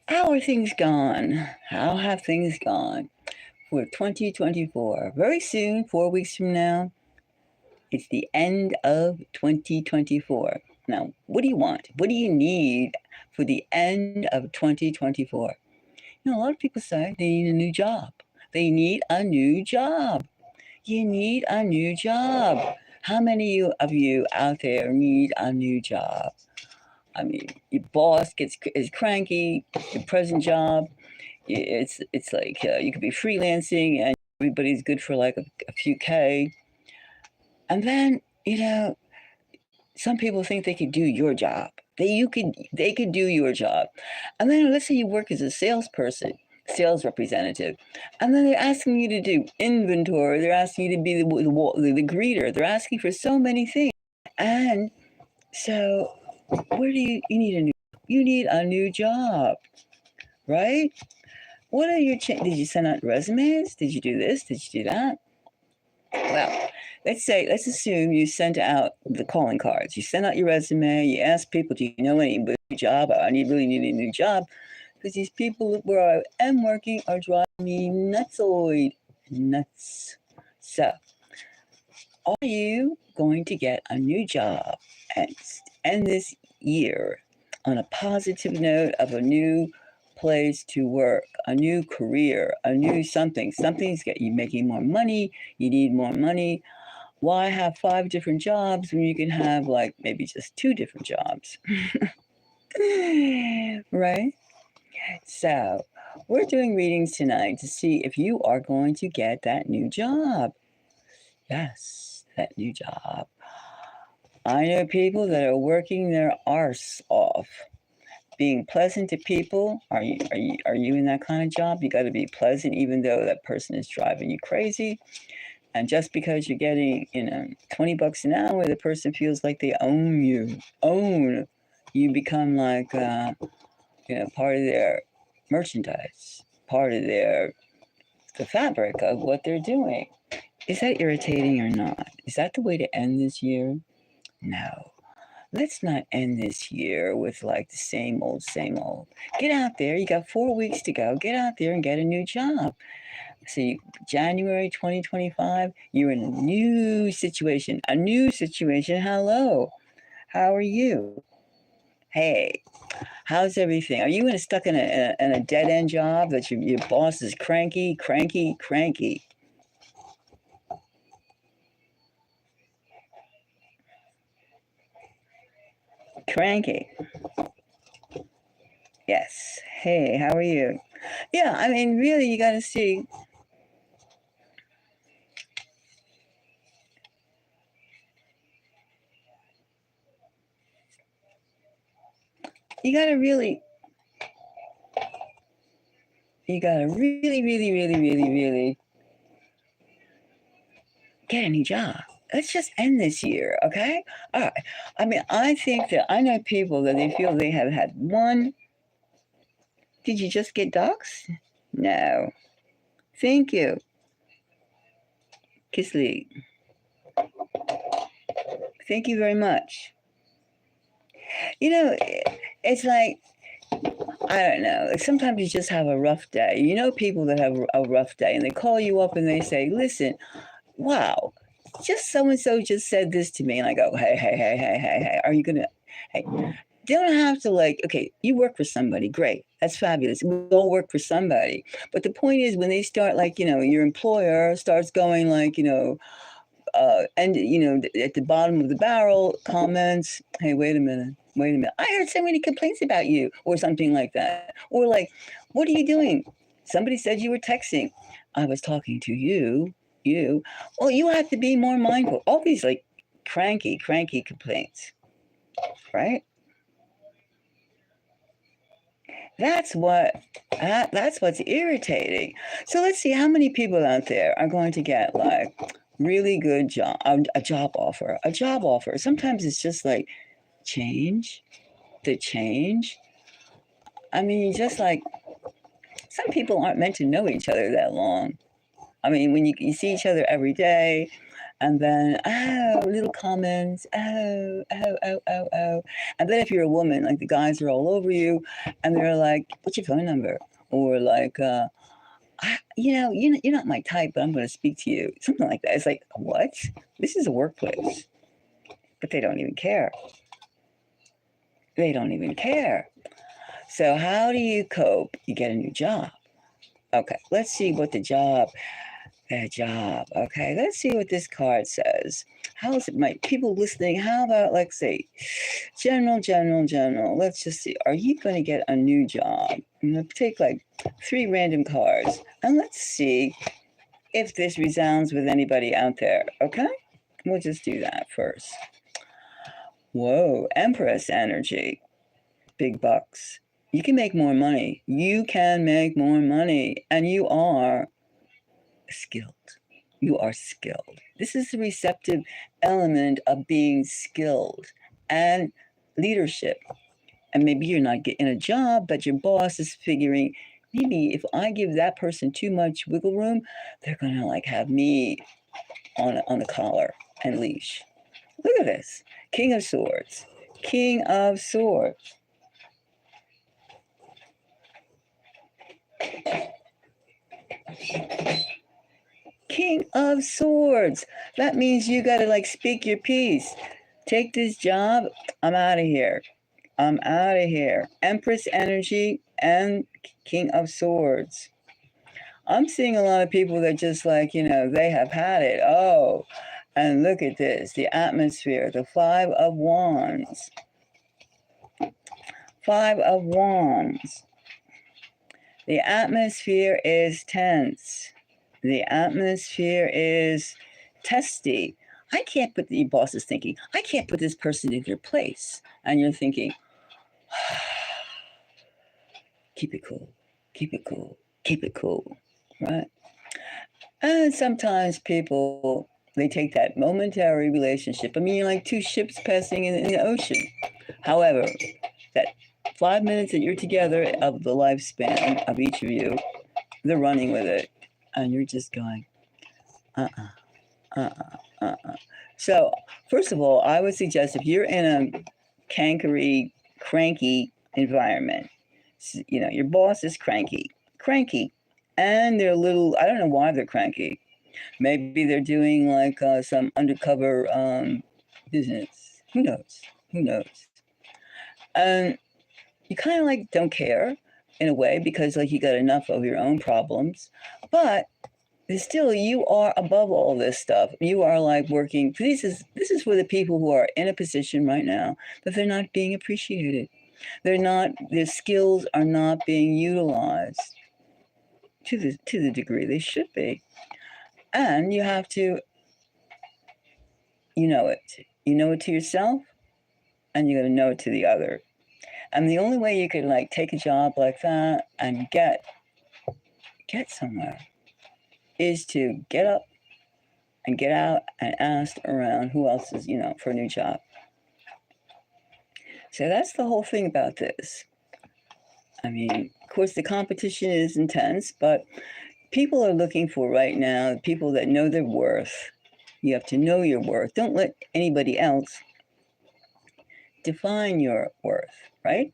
How are things gone? How have things gone for 2024? Very soon, 4 weeks from now, it's the end of 2024. Now, what do you want? What do you need for the end of 2024? A lot of people say they need a new job. They need a new job. You need a new job. How many of you out there need a new job? I mean, your boss is cranky. Your present job, it's like you could be freelancing and everybody's good for like a few K, and then some people think they could do your job. They could do your job, and then let's say you work as a salesperson, sales representative, and then they're asking you to do inventory. They're asking you to be the greeter. They're asking for so many things, and so where do you need a new? You need a new job, right? What are your did you send out resumes? Did you do this? Did you do that? Well, let's assume you sent out the calling cards. You sent out your resume. You asked people, do you know any job? Really need a new job because these people where I am working are driving me nuts. So, are you going to get a new job and end this year on a positive note of a new place to work, a new career, a new something? Something's get you making more money. You need more money. Why have 5 different jobs when you can have like maybe just 2 different jobs? Right? So, we're doing readings tonight to see if you are going to get that new job. Yes, that new job. I know people that are working their arse off, being pleasant to people. Are you in that kind of job? You got to be pleasant, even though that person is driving you crazy. And just because you're getting, $20 an hour, the person feels like they own you. You become like, part of their merchandise, part of the fabric of what they're doing. Is that irritating or not? Is that the way to end this year? No. Let's not end this year with like the same old, same old. Get out there. You got 4 weeks to go. Get out there and get a new job. See, January 2025, you're in a new situation. A new situation. Hello. How are you? Hey, how's everything? Are you stuck in a dead end job that your boss is cranky, cranky, cranky? Cranky. Yes. Hey, how are you? Yeah, I mean, really, you got to see. You got to really, you got to really, really, really, really, really get a new job. Let's just end this year, okay? All right. I mean, I think that I know people that they feel they have had one. Did you just get docs? No. Thank you, Kisly. Thank you very much. It's like, I don't know. Sometimes you just have a rough day. You know, people that have a rough day and they call you up and they say, listen, wow, just so and so just said this to me. And I go, hey, hey, hey, hey, hey, hey, are you going to, hey, they don't have to okay, you work for somebody. Great. That's fabulous. We all work for somebody. But the point is when they start your employer starts going and at the bottom of the barrel comments, hey, wait a minute, I heard so many complaints about you, or something like that, or like, what are you doing? Somebody said you were texting. I was talking to you. Well, you have to be more mindful. All these cranky complaints, right? That's what that's what's irritating. So let's see how many people out there are going to get really good job a job offer. A job offer. Sometimes it's just like change, the change. I mean, just like some people aren't meant to know each other that long. I mean, when you see each other every day, And then, oh, little comments, oh, oh, oh, oh, oh. And then if you're a woman, like the guys are all over you and they're like, what's your phone number? Or like, you're not my type, but I'm going to speak to you. Something like that. It's like, what? This is a workplace. But they don't even care. They don't even care. So how do you cope? You get a new job. Okay, let's see what the job. Okay, let's see what this card says. How is it, my people listening? How about, like, say, general? Let's just see. Are you going to get a new job? I'm going to take like 3 random cards and let's see if this resounds with anybody out there. Okay, we'll just do that first. Whoa, Empress energy. Big bucks. You can make more money. You can make more money. And you are skilled. You are skilled. This is the receptive element of being skilled and leadership. And maybe you're not getting a job, but your boss is figuring, maybe if I give that person too much wiggle room, they're going to like have me on a collar and leash. Look at this. King of Swords. King of Swords. King of Swords. That means you got to like speak your piece. Take this job. I'm out of here. I'm out of here. Empress energy and King of Swords. I'm seeing a lot of people that just like, they have had it. Oh, and look at this. The atmosphere. The 5 of Wands. 5 of Wands. The atmosphere is tense. The atmosphere is testy. I can't put, the boss is thinking, I can't put this person in their place. And you're thinking, keep it cool, keep it cool, keep it cool, right? And sometimes people, they take that momentary relationship. I mean, you're like 2 ships passing in the ocean. However, that 5 minutes that you're together of the lifespan of each of you, they're running with it. And you're just going, So, first of all, I would suggest if you're in a cankery, cranky environment, your boss is cranky, and they're a little, I don't know why they're cranky. Maybe they're doing like some undercover business. Who knows? And you kind of like don't care in a way because like you got enough of your own problems, but still you are above all this stuff. You are like working. This is for the people who are in a position right now that they're not being appreciated. Their skills are not being utilized to the degree they should be. And you have to, you know it to yourself, and you got to know it to the other. And the only way you could like take a job like that and get somewhere is to get up and get out and ask around who else is, for a new job. So that's the whole thing about this. I mean, of course, the competition is intense, but people are looking for right now people that know their worth. You have to know your worth. Don't let anybody else define your worth, right?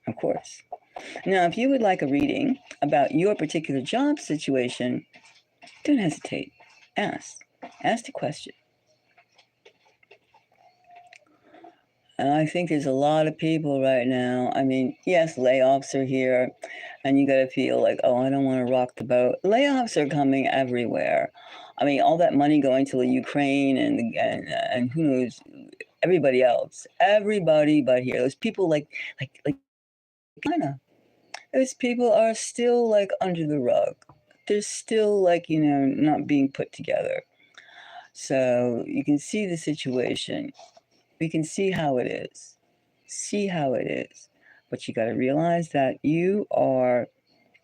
Of course. Now, if you would like a reading about your particular job situation, don't hesitate. Ask the question. And I think there's a lot of people right now. I mean, yes, layoffs are here, and you got to feel like, oh, I don't want to rock the boat. Layoffs are coming everywhere. I mean, all that money going to the Ukraine and who knows, everybody else, everybody but here. Those people like China. Those people are still like under the rug. They're still like not being put together. So you can see the situation. We can see how it is. But you got to realize that you are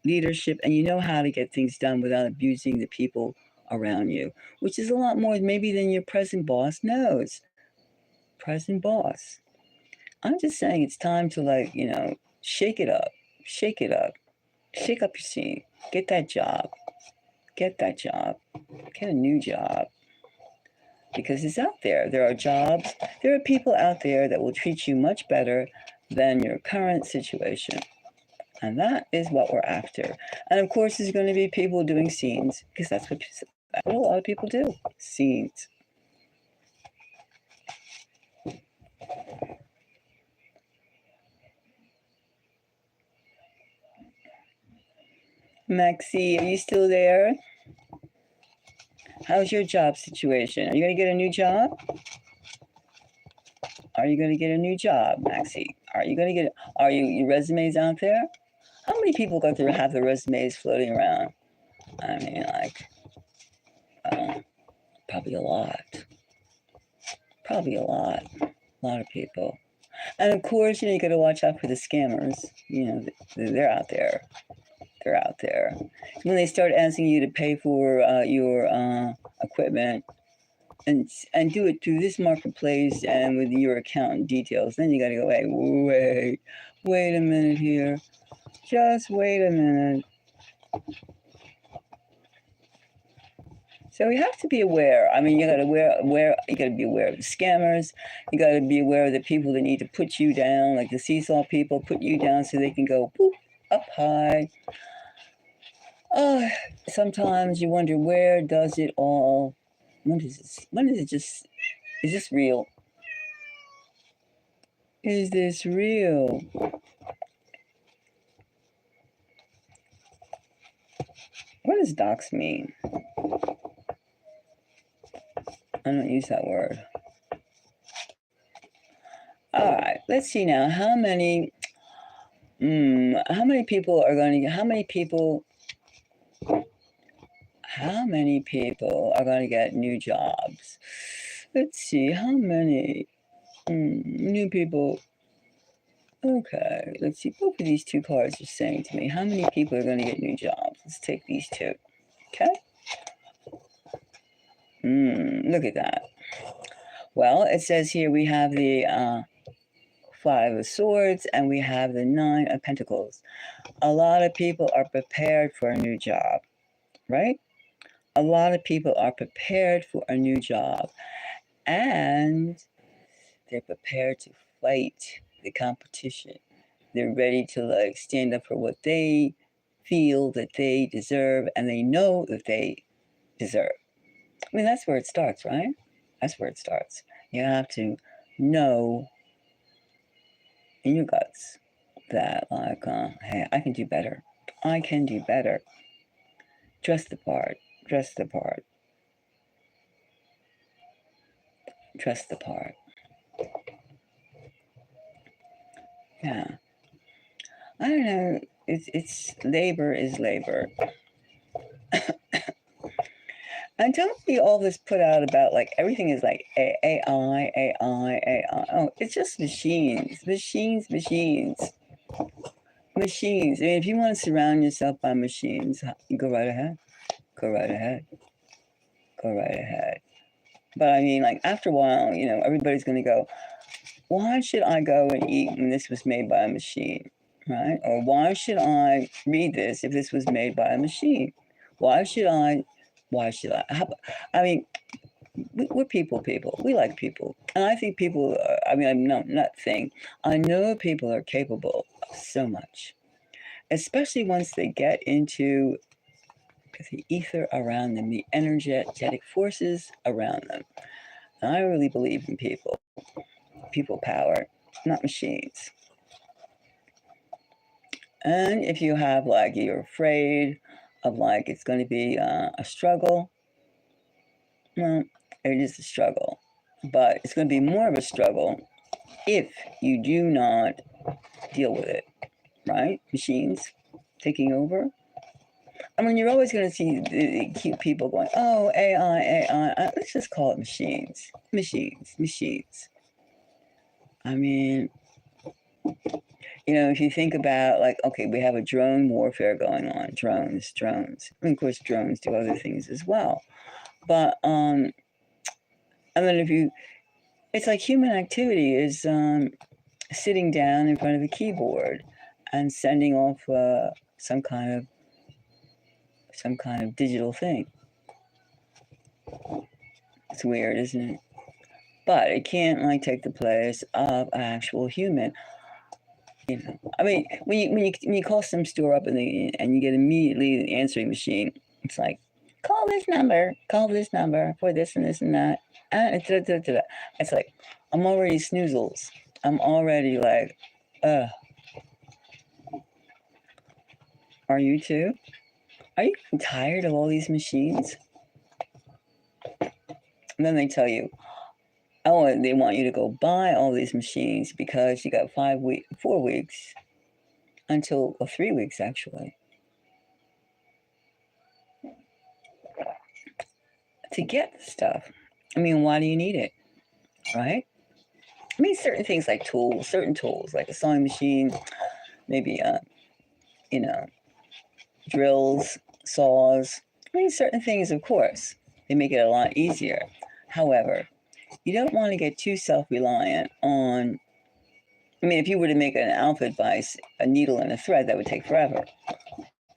leadership and you know how to get things done without abusing the people around you, which is a lot more maybe than your present boss knows. Present boss. I'm just saying it's time to like, shake it up. Shake up your scene. Get that job. Get a new job. because it's out there. There are jobs. There are people out there that will treat you much better than your current situation. And that is what we're after. And of course, there's going to be people doing scenes because that's what a lot of people do. Scenes. Maxie, are you still there? How's your job situation? Are you going to get a new job? Are you going to get a new job, Maxie? Are your resumes out there? How many people got to have their resumes floating around? I mean, like, probably a lot. Probably a lot. A lot of people. And of course, you got to watch out for the scammers. They're out there. They're out there. When they start asking you to pay for your equipment and do it through this marketplace and with your account details, then you got to go, hey, wait a minute here. Just wait a minute. So we have to be aware. I mean, you got to you got to be aware of the scammers. You got to be aware of the people that need to put you down, like the seesaw people, put you down so they can go poof, up high. Sometimes you wonder, where does it all? When is this real? Is this real? What does dox mean? I don't use that word. All right, let's see now. How many people are going to get? How many people are going to get new jobs? Let's see. How many new people? Okay, let's see. Both of these two cards are saying to me, how many people are going to get new jobs? Let's take these two. Okay. Look at that. Well, it says here we have the Five of Swords and we have the Nine of Pentacles. A lot of people are prepared for a new job, right? A lot of people are prepared for a new job and they're prepared to fight the competition. They're ready to stand up for what they feel that they deserve and they know that they deserve. I mean, that's where it starts, right? That's where it starts. You have to know in your guts that, hey, I can do better. I can do better. Dress the part. Dress the part. Dress the part. Yeah. I don't know. It's labor is labor. And don't see all this put out about everything is like AI. Oh, it's just machines. I mean, if you want to surround yourself by machines, go right ahead. Go right ahead. Go right ahead. But I mean, after a while, everybody's going to go, why should I go and eat when this was made by a machine? Right? Or why should I read this if this was made by a machine? Why should I? I mean, we're people. We like people. And I think people, I'm not saying, I know people are capable of so much, especially once they get into the ether around them, the energetic forces around them. And I really believe in people power, not machines. And if you have you're afraid of it's going to be a struggle, well, it is a struggle, but it's going to be more of a struggle if you do not deal with it, right? Machines taking over. I mean, you're always going to see the cute people going, oh, AI. Let's just call it machines. I mean, if you think about okay, we have a drone warfare going on, drones. I mean, of course, drones do other things as well. But, I mean, it's like human activity is sitting down in front of a keyboard and sending off some kind of digital thing. It's weird, isn't it? But it can't like take the place of an actual human. You know, I mean, when you call some store up and you get immediately the answering machine, it's like, call this number for this and this and that, and it's like, I'm already snoozles. I'm already like, uh, are you too? Are you tired of all these machines? And then they tell you, oh, they want you to go buy all these machines because you got 4 weeks until, or 3 weeks actually, to get the stuff. I mean, why do you need it, right? I mean, certain things like tools, certain tools like a sewing machine, maybe, you know, drills, saws. I mean, certain things, of course, they make it a lot easier. However, you don't want to get too self-reliant on. I mean, if you were to make an outfit by a needle and a thread, that would take forever.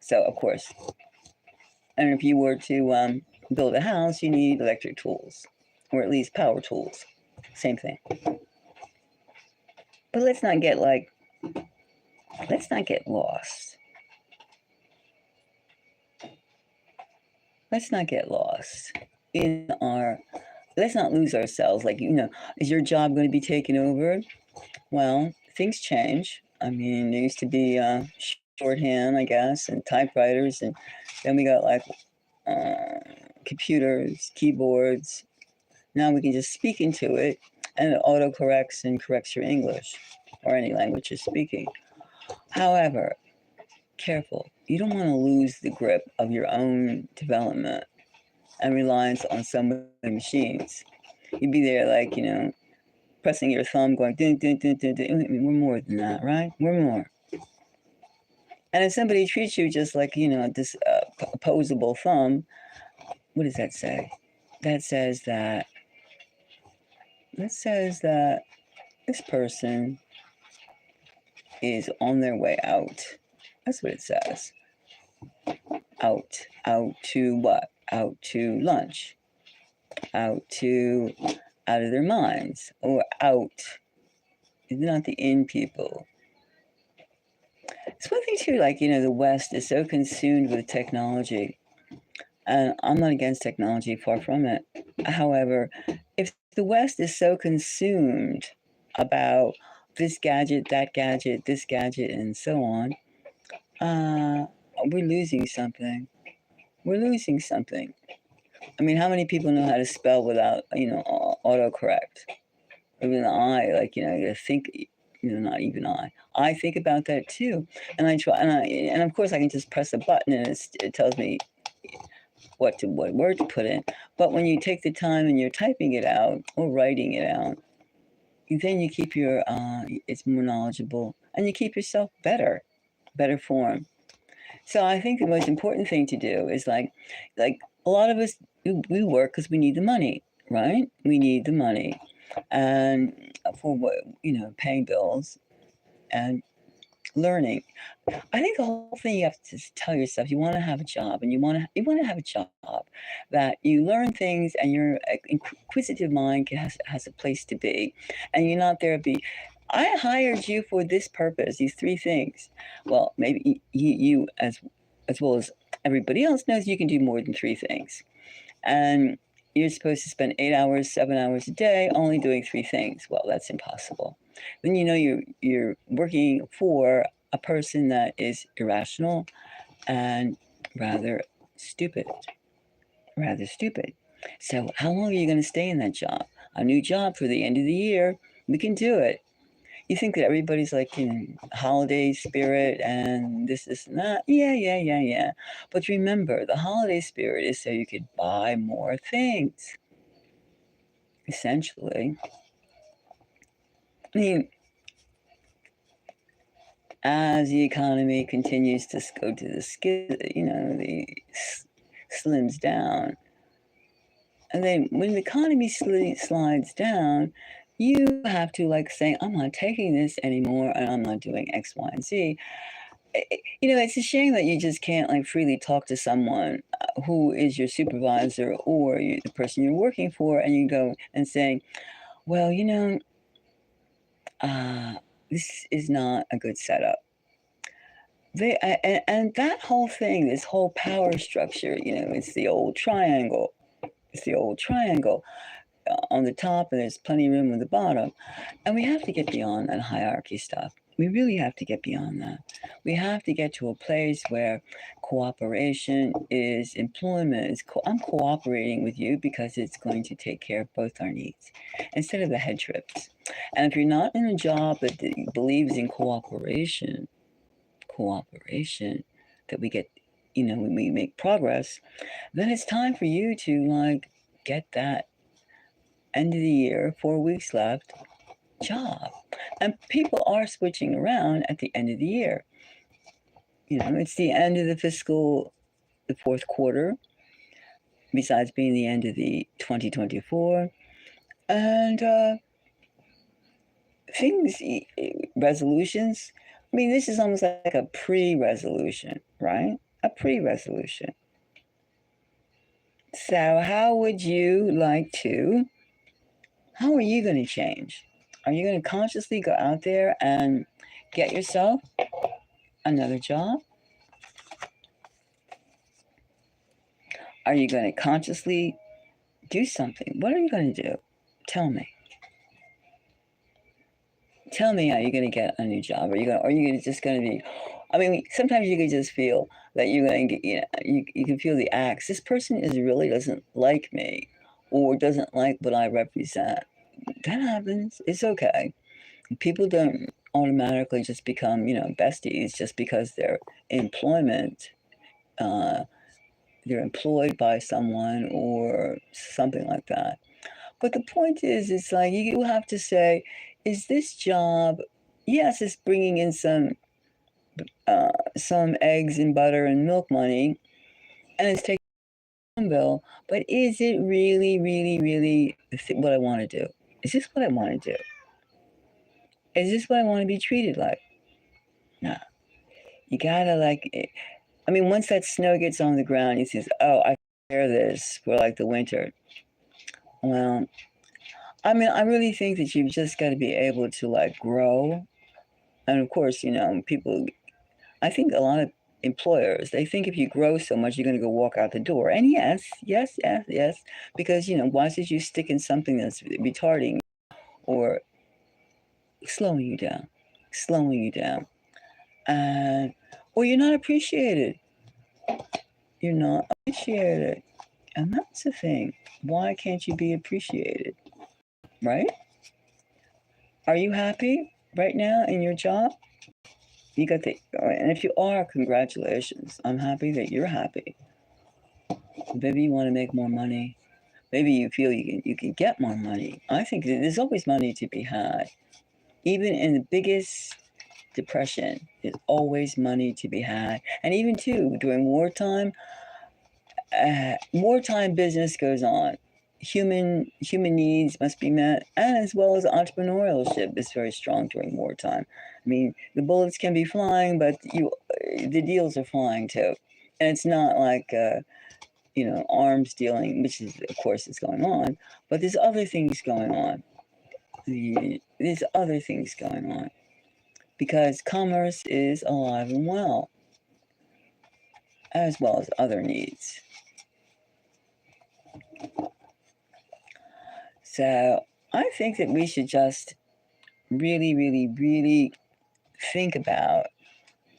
So, of course, and if you were to build a house, you need electric tools, or at least power tools. Same thing. But let's not get lost. Let's not get lost in our. Let's not lose ourselves. Like, is your job going to be taken over? Well, things change. I mean, there used to be shorthand, I guess, and typewriters, and then we got like computers, keyboards. Now we can just speak into it, and it autocorrects and corrects your English or any language you're speaking. However, careful. You don't want to lose the grip of your own development and reliance on so many machines. You'd be there like, pressing your thumb, going, ding, ding, ding, ding, ding. We're more than that, right? We're more. And if somebody treats you just like, this opposable thumb, what does that say? That says that this person is on their way out. That's what it says. Out to what? Out to lunch. Out of their minds, or out. It's not the in people. It's one thing too, like, the West is so consumed with technology. And I'm not against technology, far from it. However, if the West is so consumed about this gadget, that gadget, this gadget, and so on, we're losing something. We're losing something. I mean, how many people know how to spell without, autocorrect? Even I, like, you think, not even I. I think about that too, and I try, and of course I can just press a button and it tells me what word to put in. But when you take the time and you're typing it out or writing it out, then you keep your it's more knowledgeable, and you keep yourself better form. So I think the most important thing to do is like a lot of us, we work because we need the money, right? We need the money, and for what, paying bills and learning. I think the whole thing, you have to tell yourself you want to have a job, and you want to have a job that you learn things, and your inquisitive mind has a place to be, and you're not there to be. I hired you for this purpose, these 3 things. Well, maybe you as well as everybody else knows you can do more than 3 things, and you're supposed to spend 8 hours, 7 hours a day only doing 3 things. Well, that's impossible. Then you're working for a person that is irrational and rather stupid. So how long are you going to stay in that job? A new job for the end of the year. We can do it. You think that everybody's like in holiday spirit and this and that. Yeah. But remember, the holiday spirit is so you could buy more things. Essentially. I mean, as the economy continues to go to the slims down, and then when the economy slides down, you have to like say, I'm not taking this anymore, and I'm not doing X, Y, and Z. It's a shame that you just can't like freely talk to someone who is your supervisor or the person you're working for, and you go and say, well, this is not a good setup. And that whole thing, this whole power structure, it's the old triangle. It's the old triangle on the top, and there's plenty of room on the bottom. And we have to get beyond that hierarchy stuff. We really have to get beyond that. We have to get to a place where cooperation is employment. I'm cooperating with you because it's going to take care of both our needs instead of the head trips. And if you're not in a job that believes in cooperation, that we get, when we make progress, then it's time for you to get that end of the year, 4 weeks left job. And people are switching around at the end of the year. It's the end of the fourth quarter, besides being the end of the 2024. And resolutions, this is almost like a pre-resolution, right? A pre-resolution. So how are you going to change? Are you going to consciously go out there and get yourself another job? Are you going to consciously do something? What are you going to do? Tell me. Tell me how you're going to get a new job. Are you just going to be? Sometimes you can just feel that you're going to get. You can feel the acts. This person really doesn't like me, or doesn't like what I represent. That happens. It's okay. People don't automatically just become, besties just because they're they're employed by someone or something like that. But the point is, it's like you have to say, is this job, yes, it's bringing in some eggs and butter and milk money, and it's taking a bill, but is it really, really, really what I want to do? Is this what I want to do? Is this what I want to be treated like? No. You gotta once that snow gets on the ground, you says, oh, I wear this for the winter. Well, I really think that you've just got to be able to grow. And of course, people, I think a lot of employers, they think if you grow so much, you're going to go walk out the door. And yes, because, why should you stick in something that's retarding or slowing you down? Or you're not appreciated. You're not appreciated. And that's the thing. Why can't you be appreciated? Right? Are you happy right now in your job? And if you are, congratulations. I'm happy that you're happy. Maybe you want to make more money. Maybe you feel you can get more money. I think that there's always money to be had. Even in the biggest depression, there's always money to be had. And even too, during wartime business goes on. Human needs must be met, and as well as entrepreneurship is very strong during wartime. The bullets can be flying, but the deals are flying too, and it's not like arms dealing, which is of course is going on, but there's other things going on. There's other things going on because commerce is alive and well, as well as other needs. So I think that we should just really, really, really think about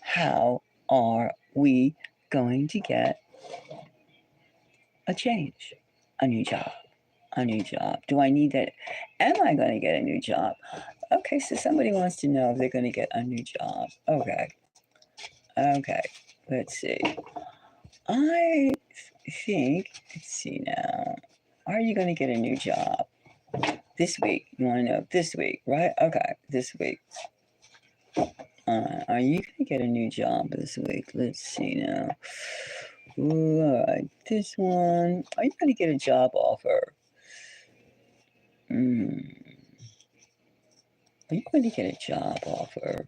how are we going to get a change, a new job. Do I need that? Am I going to get a new job? Okay, so somebody wants to know if they're going to get a new job. Okay, let's see. I think, let's see now. Are you going to get a new job this week? You want to know this week, right? Okay, this week. Are you going to get a new job this week? Let's see now. Ooh, all right, this one. Are you going to get a job offer? Are you going to get a job offer?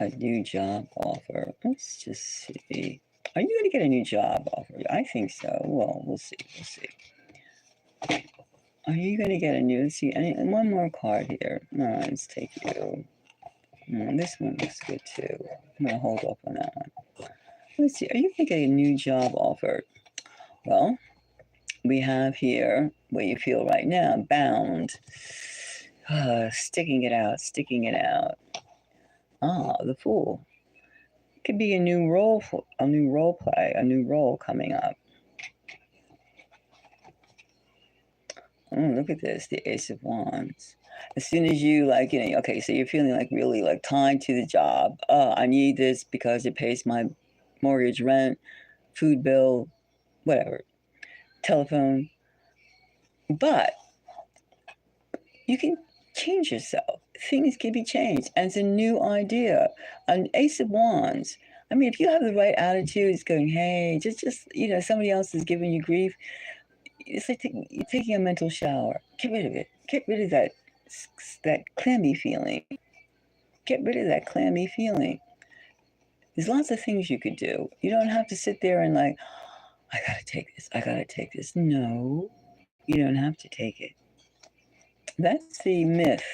A new job offer. Let's just see. Are you going to get a new job offer? I think so. Well, we'll see. We'll see. Are you going to get a new? Let's see. One more card here. No, let's take you. This one looks good too. I'm going to hold off on that one. Let's see. Are you going to get a new job offer? Well, we have here what you feel right now, bound. Sticking it out, sticking it out. The Fool. It could be a new role play, a new role coming up. Oh, look at this, the Ace of Wands. As soon as you okay, so you're feeling like really like tied to the job. I need this because it pays my mortgage, rent, food bill, whatever, telephone. But you can change yourself. Things can be changed. And it's a new idea. An Ace of Wands. I mean, if you have the right attitude, it's going, hey, just somebody else is giving you grief. It's like taking a mental shower. Get rid of it. Get rid of that clammy feeling. Get rid of that clammy feeling. There's lots of things you could do. You don't have to sit there and like, I gotta take this. I gotta take this. No, you don't have to take it. That's the myth.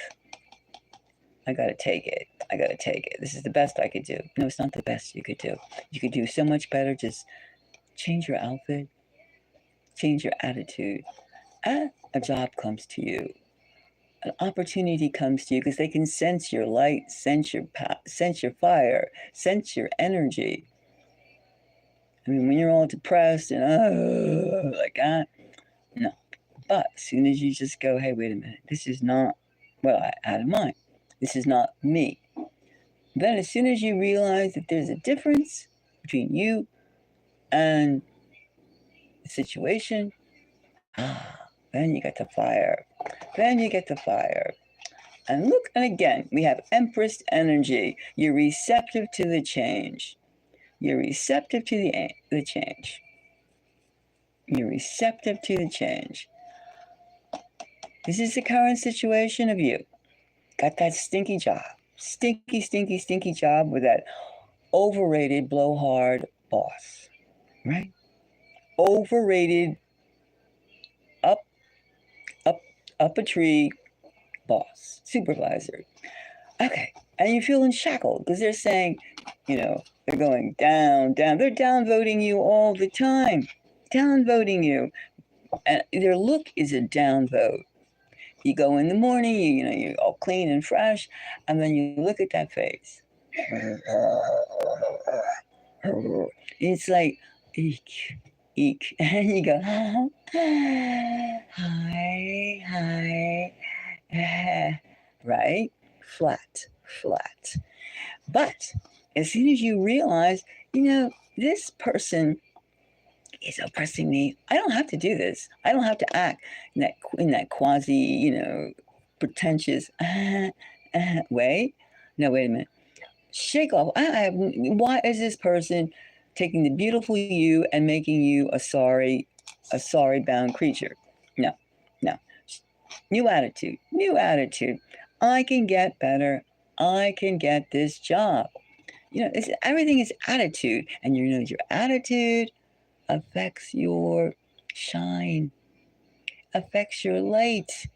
I gotta take it. I gotta take it. This is the best I could do. No, it's not the best you could do. You could do so much better. Just change your outfit, change your attitude. And a job comes to you. An opportunity comes to you because they can sense your light, sense your fire, sense your energy. I mean, when you're all depressed and like that, no. But as soon as you just go, hey, wait a minute, this is not what I had in mind. This is not me. Then as soon as you realize that there's a difference between you and the situation, then you get the fire. Then you get the fire. And look, and again, we have Empress energy. You're receptive to the change. You're receptive to the change. You're receptive to the change. This is the current situation of you. Got that stinky job. Stinky, stinky, stinky job with that overrated, blowhard boss. Right? Overrated, up a tree boss, supervisor. Okay. And you're feeling shackled because they're saying, they're going down, down. They're downvoting you all the time. Downvoting you. And their look is a downvote. You go in the morning, you're all clean and fresh, and then you look at that face. It's like, eek, eek. And you go, hi, right? Flat. But as soon as you realize, this person is oppressing me, I don't have to do this. I don't have to act in that quasi, pretentious way. No, wait a minute. Shake off. Why is this person taking the beautiful you and making you a sorry bound creature? No. New attitude. I can get better. I can get this job. Everything is attitude. And your attitude affects your shine, affects your light.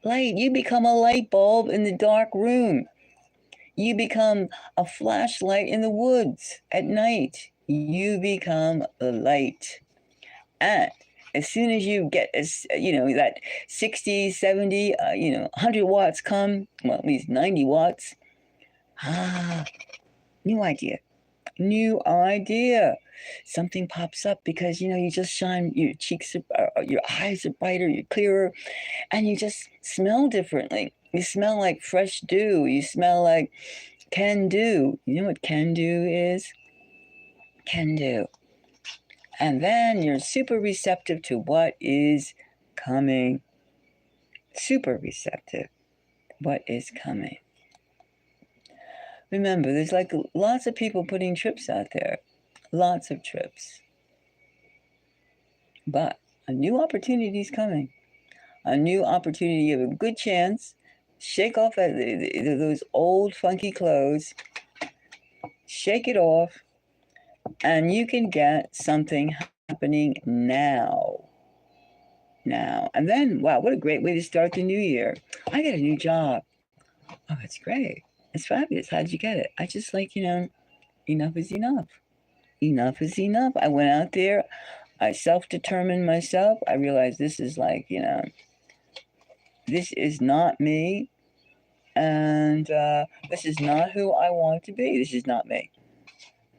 You become a light bulb in the dark room. You become a flashlight in the woods at night. You become a light. And as soon as you get, that 60, 70, 100 watts come, well, at least 90 watts, new idea. Something pops up because, you just shine, your cheeks, your eyes are brighter, you're clearer, and you just smell differently. You smell like fresh dew. You smell like can do. You know what can do is? Can do. And then you're super receptive to what is coming. Super receptive. What is coming. Remember, there's like lots of people putting trips out there. Lots of trips. But a new opportunity is coming. A new opportunity. You have a good chance. Shake off those old funky clothes. Shake it off. And you can get something happening now. And then, wow, what a great way to start the new year. I got a new job. Oh, it's great. It's fabulous. How did you get it? I just like, enough is enough. Enough is enough. I went out there. I self-determined myself. I realized this is like, this is not me. And this is not who I want to be. This is not me.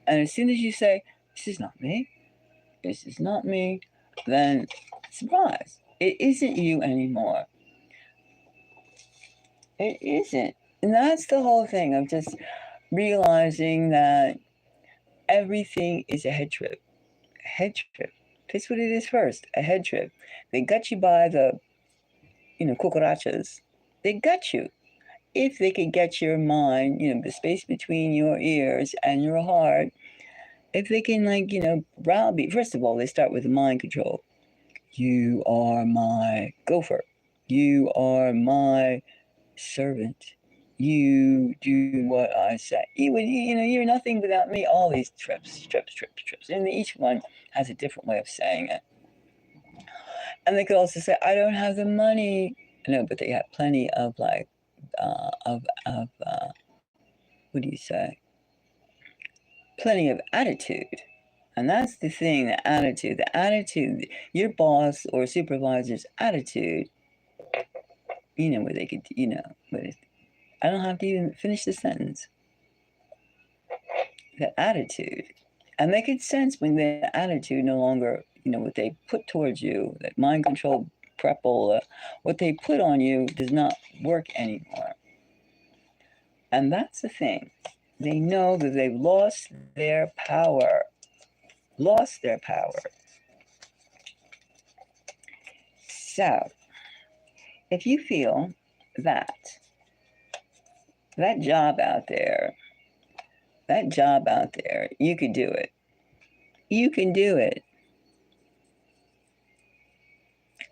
And as soon as you say, this is not me, this is not me, then surprise, it isn't you anymore. It isn't. And that's the whole thing of just realizing that everything is a head trip. A head trip. That's what it is first, a head trip. They got you by the, cucarachas. They got you. If they could get your mind, the space between your ears and your heart, if they can, browbeat, first of all, they start with mind control. You are my gopher. You are my servant. You do what I say. You're nothing without me. All these trips. And each one has a different way of saying it. And they could also say, I don't have the money. No, but they have plenty of what do you say? Plenty of attitude. And that's the thing, the attitude, your boss or supervisor's attitude, where they could, I don't have to even finish the sentence. The attitude. And they could sense when the attitude no longer, what they put towards you, that mind control prepola, what they put on you does not work anymore. And that's the thing. They know that they've lost their power. So, if you feel that job out there, you could do it. You can do it.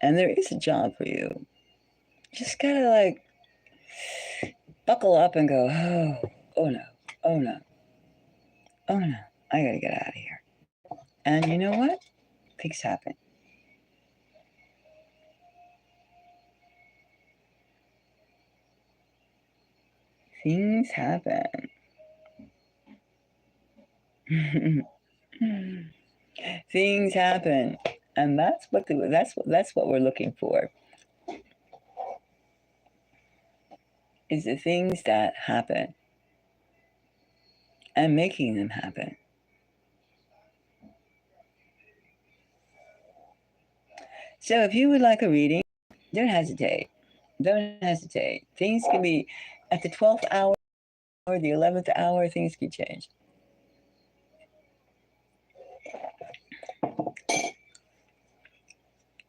And there is a job for you. Just gotta buckle up and go, oh no, oh no, oh no, I gotta get out of here. And you know what? Things happen. Things happen. Things happen. And that's what we're looking for. Is the things that happen and making them happen. So if you would like a reading, don't hesitate. Things can be at the 12th hour or the 11th hour, things can change.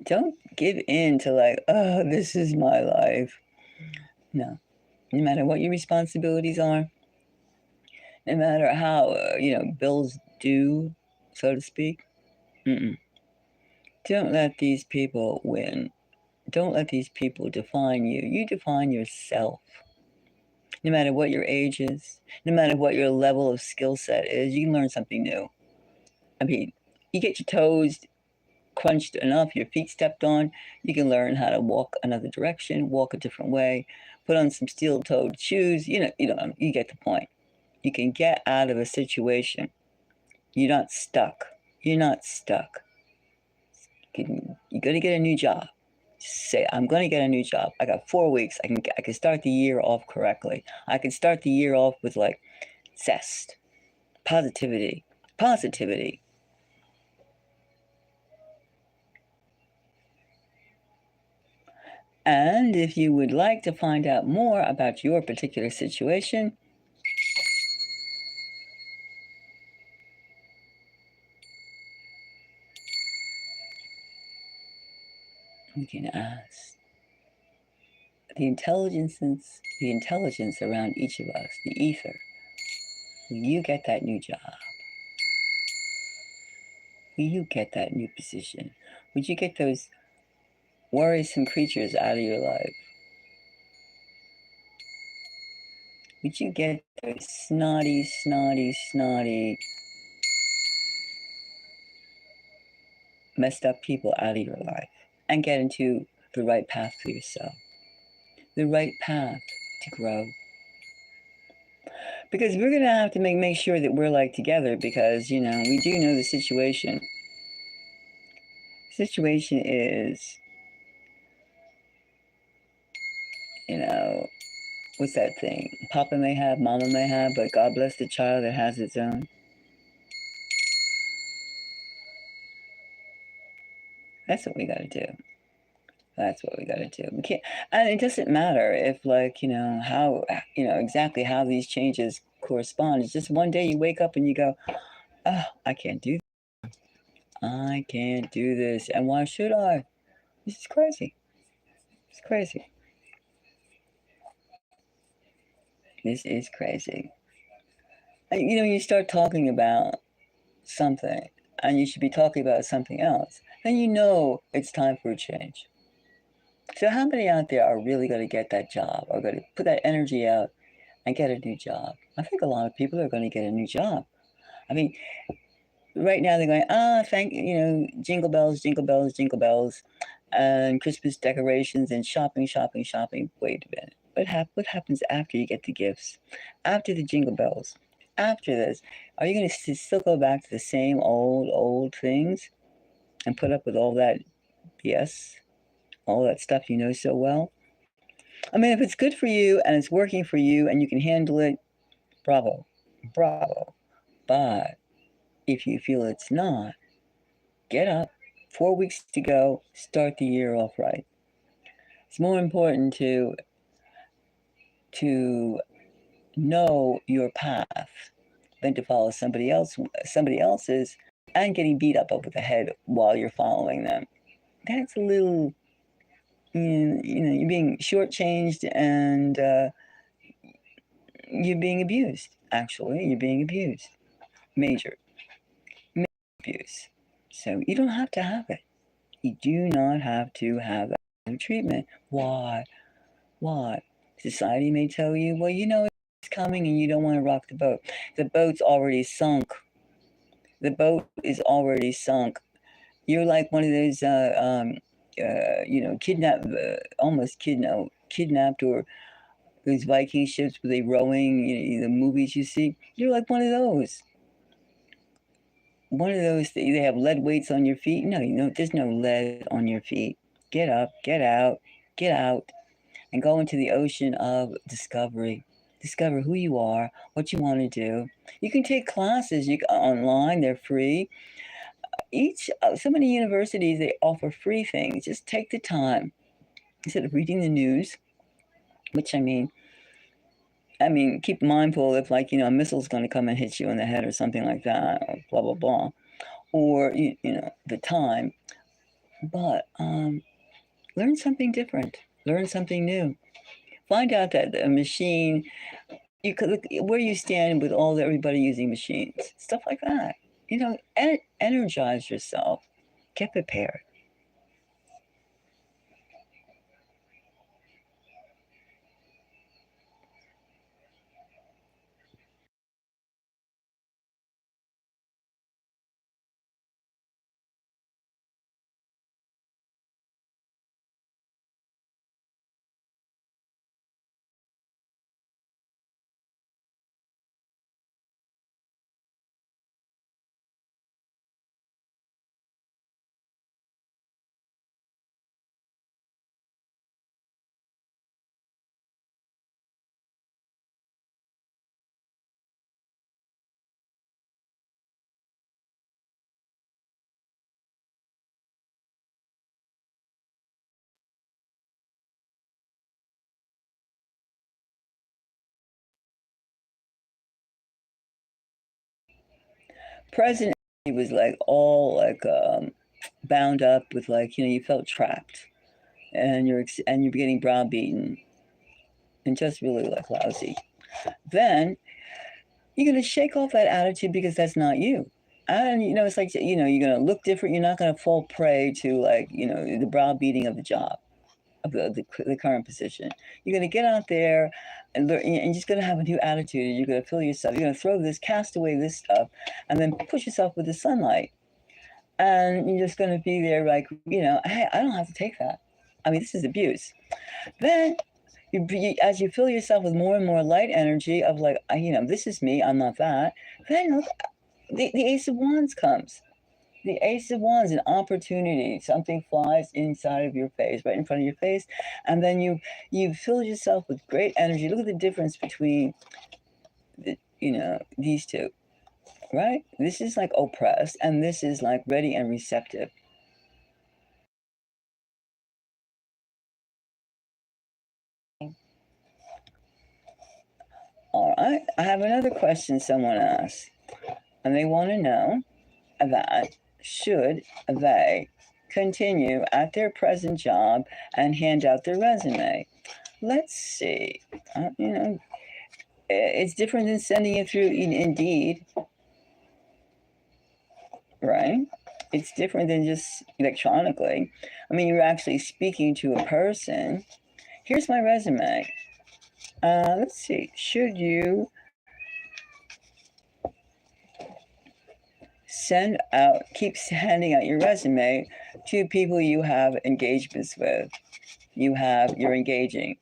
Don't give in to oh, this is my life. No. No matter what your responsibilities are, no matter how, bills due, so to speak, don't let these people win. Don't let these people define you. You define yourself. No matter what your age is, no matter what your level of skill set is, you can learn something new. I mean, you get your toes crunched enough, your feet stepped on, you can learn how to walk another direction, walk a different way, put on some steel-toed shoes. You get the point. You can get out of a situation. You're not stuck. You got to get a new job. Say, I'm going to get a new job. I got 4 weeks. I can start the year off correctly. I can start the year off with zest, positivity. And if you would like to find out more about your particular situation, we can ask. The intelligence around each of us, the ether. Will you get that new job? Will you get that new position? Would you get those worrisome creatures out of your life? Would you get those snotty messed up people out of your life and get into the right path for yourself, the right path to grow. Because we're going to have to make sure that we're like together because, we do know the situation. Situation is, what's that thing? Papa may have, mama may have, but God bless the child that has its own. That's what we got to do. That's what we got to do. We can't, and it doesn't matter if, how, exactly how these changes correspond. It's just one day you wake up and you go, oh, I can't do this. I can't do this. And why should I? This is crazy. It's crazy. This is crazy. And, you start talking about something and you should be talking about something else, then it's time for a change. So how many out there are really going to get that job or going to put that energy out and get a new job? I think a lot of people are going to get a new job. I mean, right now they're going, jingle bells, jingle bells, jingle bells, and Christmas decorations and shopping, shopping, shopping. Wait a minute. What happens after you get the gifts? After the jingle bells? After this, are you going to still go back to the same old things and put up with all that BS, all that stuff you know so well? I mean, if it's good for you and it's working for you and you can handle it, bravo, bravo. But if you feel it's not, get up. 4 weeks to go. Start the year off right. It's more important to know your path than to follow somebody else's and getting beat up over the head while you're following them. That's a little, you're being shortchanged and you're being abused. Actually, you're being abused. Major abuse. So you don't have to have it. You do not have to have that treatment. Why? Why? Society may tell you, well, it's coming and you don't want to rock the boat. The boat's already sunk. The boat is already sunk. You're like one of those, almost kidnapped, or those Viking ships where they rowing, the movies you see. You're like one of those. One of those, they have lead weights on your feet. No, there's no lead on your feet. Get up, get out, and go into the ocean of discovery. Discover who you are, what you want to do. You can take classes online, they're free. So many universities, they offer free things. Just take the time instead of reading the news, which keep mindful if a missile's going to come and hit you in the head or something like that, or blah, blah, blah, or, the time. But learn something different, learn something new. Find out that a machine, you could look where you stand with everybody using machines, stuff like that. Energize yourself, get prepared. President was like all bound up with you felt trapped, and you're getting browbeaten and just really lousy. Then you're going to shake off that attitude because that's not you. And it's like you're going to look different. You're not going to fall prey to the browbeating of the job, of the current position. You're going to get out there and learn, and you're just going to have a new attitude. You're going to feel yourself. You're going to cast away this stuff, and then push yourself with the sunlight. And you're just going to be there like, hey, I don't have to take that. I mean, this is abuse. Then as you fill yourself with more and more light energy of like, this is me, I'm not that. Then look, the Ace of Wands comes. The Ace of Wands, an opportunity. Something flies inside of your face, right in front of your face, and then you fill yourself with great energy. Look at the difference between these two, right? This is like oppressed, and this is like ready and receptive. All right, I have another question someone asked, and they want to know that should they continue at their present job and hand out their resume. Let's see. It's different than sending it through Indeed, right? It's different than just electronically. I mean, you're actually speaking to a person. Here's my resume. Let's see. Should you keep handing out your resume to people you have engagements with? You're engaging.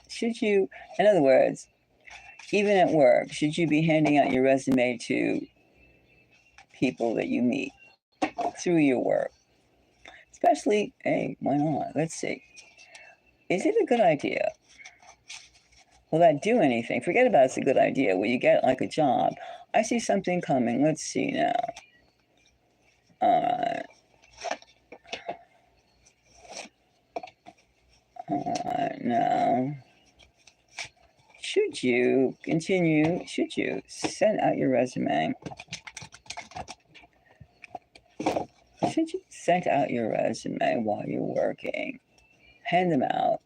Should you, in other words, even at work, should you be handing out your resume to people that you meet through your work? Especially, hey, why not? Let's see. Is it a good idea? Will that do anything? Forget about it's a good idea. Will you get like a job? I see something coming. Let's see now. Now, should you send out your resume? Should you send out your resume while you're working? Hand them out.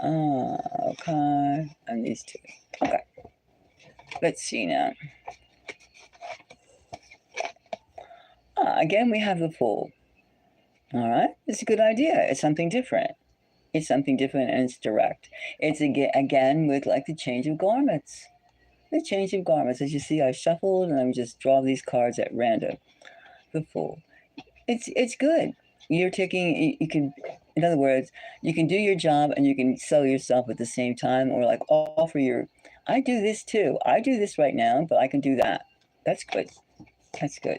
Okay. And these two. Okay. Let's see now. Again, we have the Fool. All right. It's a good idea. It's something different. It's something different and it's direct. It's again with like the change of garments. The change of garments. As you see, I shuffled and I'm just draw these cards at random. The Fool. It's good. You can, in other words, you can do your job and you can sell yourself at the same time, or like offer I do this too. I do this right now, but I can do that. That's good. That's good.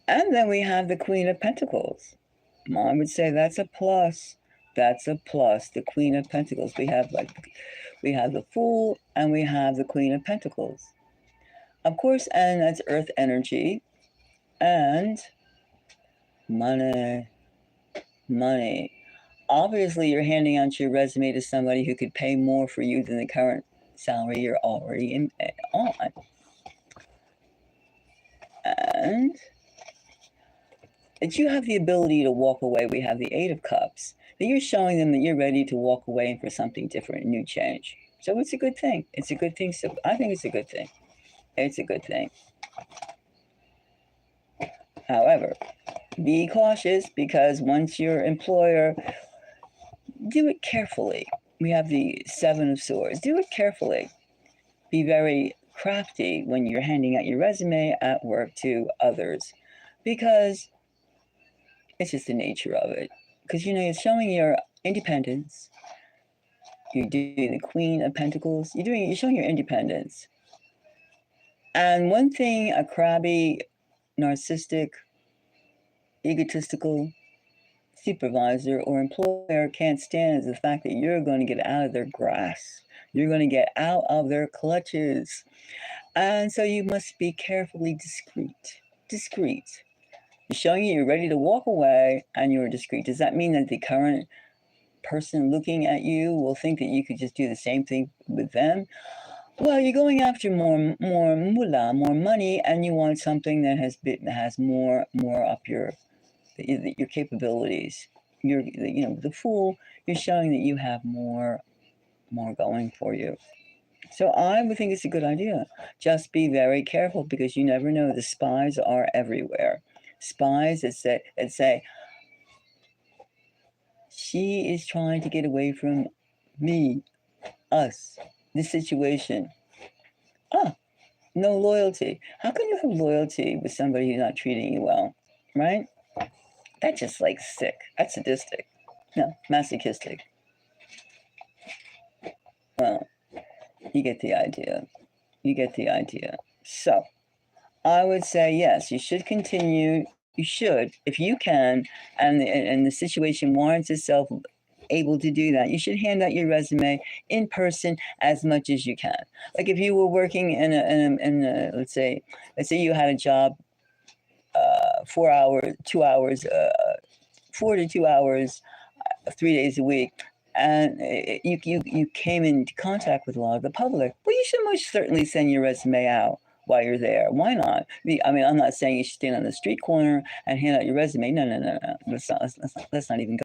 And then we have the Queen of Pentacles. Mom would say that's a plus. That's a plus. The Queen of Pentacles. We have the Fool and we have the Queen of Pentacles. Of course, and that's earth energy. And money. Obviously, you're handing out your resume to somebody who could pay more for you than the current salary you're already on. And that you have the ability to walk away. We have the Eight of Cups. That you're showing them that you're ready to walk away for something different, a new change. So it's a good thing. It's a good thing. So I think it's a good thing. It's a good thing. However, be cautious, because once your employer, do it carefully. We have the Seven of Swords. Do it carefully. Be very crafty when you're handing out your resume at work to others, because it's just the nature of it. Because you're showing your independence. You're doing the Queen of Pentacles. You're showing your independence. And one thing a crabby, narcissistic, egotistical supervisor or employer can't stand is the fact that you're going to get out of their grasp. You're going to get out of their clutches. And so you must be carefully discreet. Discreet. You're showing you're ready to walk away and you're discreet. Does that mean that the current person looking at you will think that you could just do the same thing with them? Well, you're going after more moolah, more money, and you want something that has more up your capabilities. The Fool, you're showing that you have more going for you. So I would think it's a good idea. Just be very careful, because you never know. The spies are everywhere. Spies that say, she is trying to get away from me, us, this situation. Ah, no loyalty. How can you have loyalty with somebody who's not treating you well, right? That's just like sick. That's sadistic. No, masochistic. Well, you get the idea. You get the idea. So, I would say yes, you should continue. You should, if you can, and the situation warrants itself able to do that. You should hand out your resume in person as much as you can. Like if you were working let's say you had a job, 4 hours, 2 hours, 4 to 2 hours, 3 days a week, and you came into contact with a lot of the public. Well, you should most certainly send your resume out while you're there. Why not? I mean, I'm not saying you should stand on the street corner and hand out your resume. No, no, no, no. Let's not even go.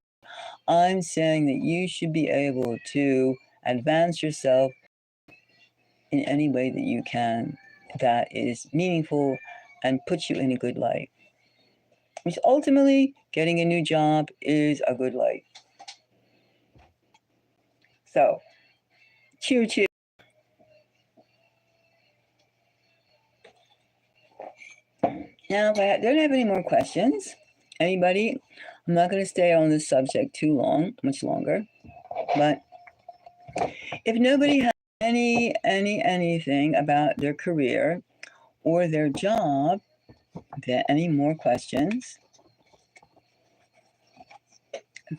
I'm saying that you should be able to advance yourself in any way that you can that is meaningful and puts you in a good light. Which ultimately, getting a new job is a good light. So, cheer, cheer. Now, if I don't have any more questions, anybody, I'm not going to stay on this subject much longer. But if nobody has anything about their career or their job, any more questions,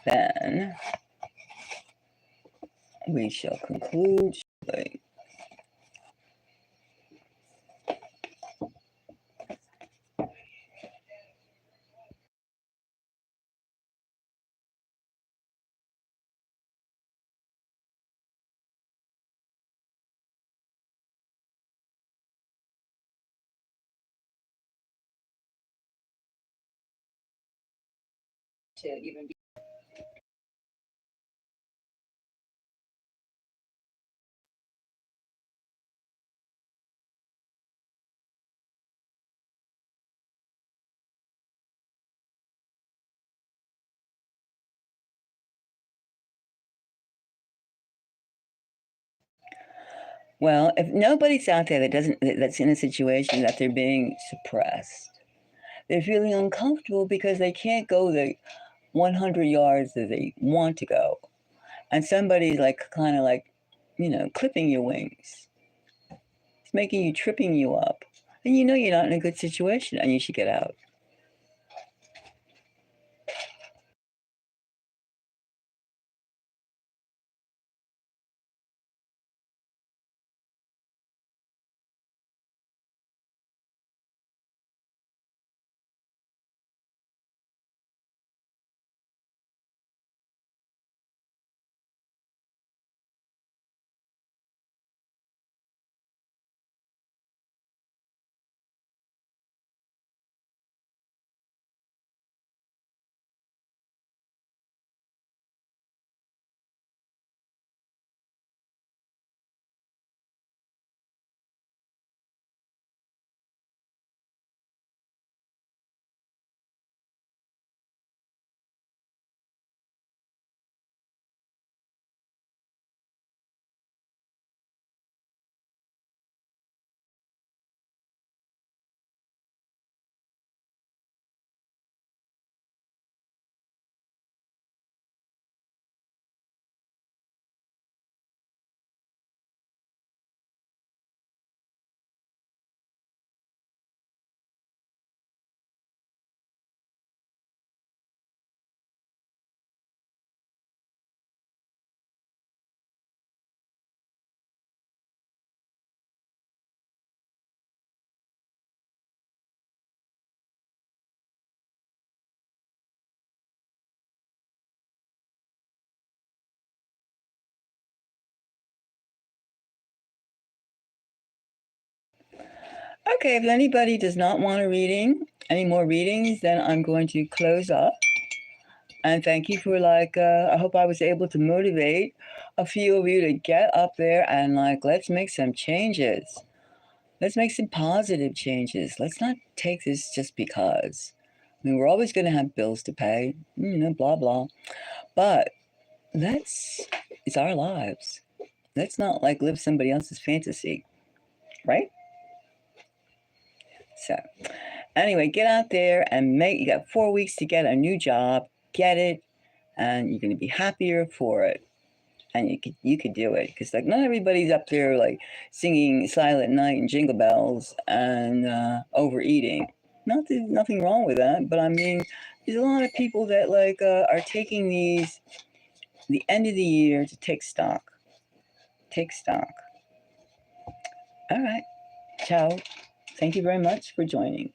then we shall conclude shortly. To even be well, if nobody's out there that's in a situation that they're being suppressed, they're feeling uncomfortable because they can't go the 100 yards that they want to go, and somebody's like kind of like, clipping your wings. It's making you tripping you up, and you're not in a good situation, and you should get out. Okay, if anybody does not want any more readings, then I'm going to close up. And thank you for I hope I was able to motivate a few of you to get up there and let's make some changes. Let's make some positive changes. Let's not take this just because. I mean, we're always going to have bills to pay, blah, blah. But it's our lives. Let's not live somebody else's fantasy. right? So anyway, get out there and you got 4 weeks to get a new job, get it, and you're going to be happier for it. And you could do it, because like not everybody's up there like singing Silent Night and Jingle Bells and overeating. Nothing wrong with that, but I mean, there's a lot of people that like are taking the end of the year to take stock. Take stock. All right, ciao. Thank you very much for joining.